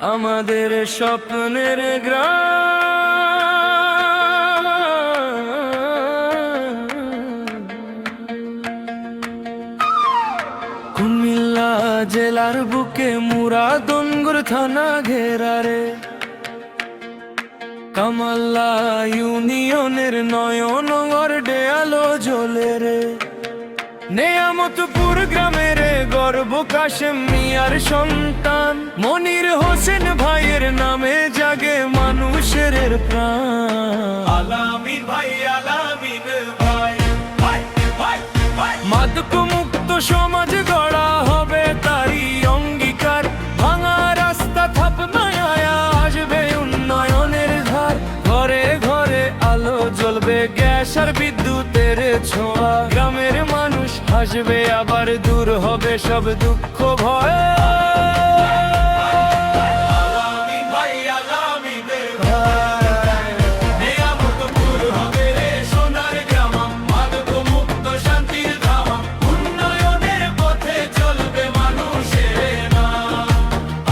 আমাদের স্বপ্নের গ্রাম। কুমিল্লা জেলার বুকে মুরাদনগর থানা ঘেরারে, কামাল্লা ইউনিয়নের নয়নগর দেয়ালো জ্বলে রে। নেয়ামতপুর গ্রামের গর্ব কাশেম মিয়ার সন্তান, মনির হোসেন ভাইয়ের নামে জাগে মানুষের প্রাণ। আলামিন ভাই, আলামিন ভাই, ভাই ভাই ভাই। মাদক মুক্ত সমাজ গড়া হবে তারই অঙ্গীকার। ভাঙা রাস্তা থাপনায় আসবে উন্নয়নের ধার। ঘরে ঘরে আলো জ্বলবে, গ্যাস আর বিদ্যুতের ছোঁয়া। গ্রামের মানুষ হাসবে, আবার দূর হবে সব দুঃখ ভয়। আলামিন ভাই, আলামিন ভাই। নেয়ামতপুর হবে রে সোনার গ্রাম, মাদক মুক্ত শান্তির ধাম। উন্নয়নের পথে চলবে মানুষের নাম।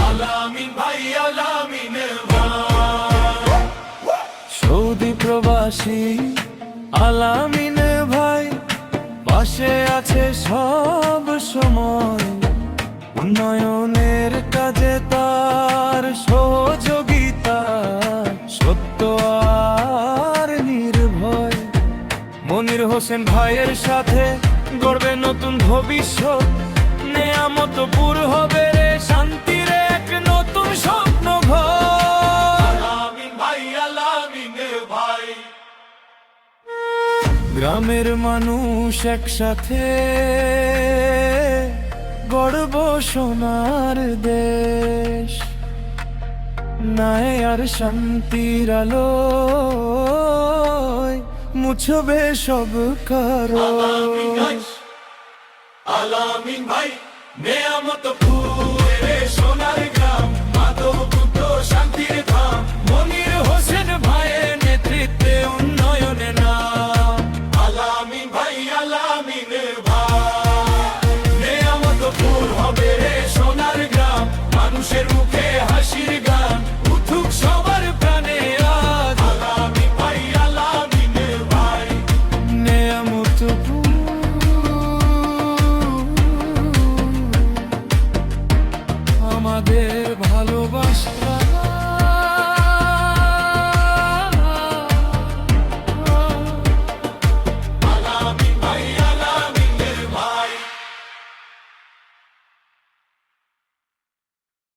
আলামিন ভাই, আলামিন ভাই। সৌদি প্রবাসী আলামিন ভাই পাশে আছে সব সময়। উন্নয়নের কাজে তার সহযোগিতা, সত্য আর নির্ভয়। মনির হোসেন ভাইয়ের সাথে গড়বে নতুন ভবিষ্যৎ। নেয়ামতপুর হবে রে শান্তির এক নতুন স্বপ্ন ঘর। আলামিন ভাই, আলামিন ভাই। গ্রামের মানুষ একসাথে গড়ব সোনার দেশ। ন্যায় আর শান্তির আলোয় মুছবে সব কারো। আলামিন ভাই, আলামিন ভাই। নেয়ামতপুর রে সোনার গ্রাম, মাদক মুক্ত শান্তির ধাম। মনির হোসেন ভাইয়ের নেতৃত্বে উন্নয়নে নাম। আলামিন ভাই, আলামিন ভাই। নেয়ামতপুর হবে রে সোনার গ্রাম, মানুষের মুখে হাসির গান। উঠুক সবার প্রাণে আজ। আলামিন ভাই, আলামিন ভাই। নেয়ামতপুর আমাদের ভালোবাসা।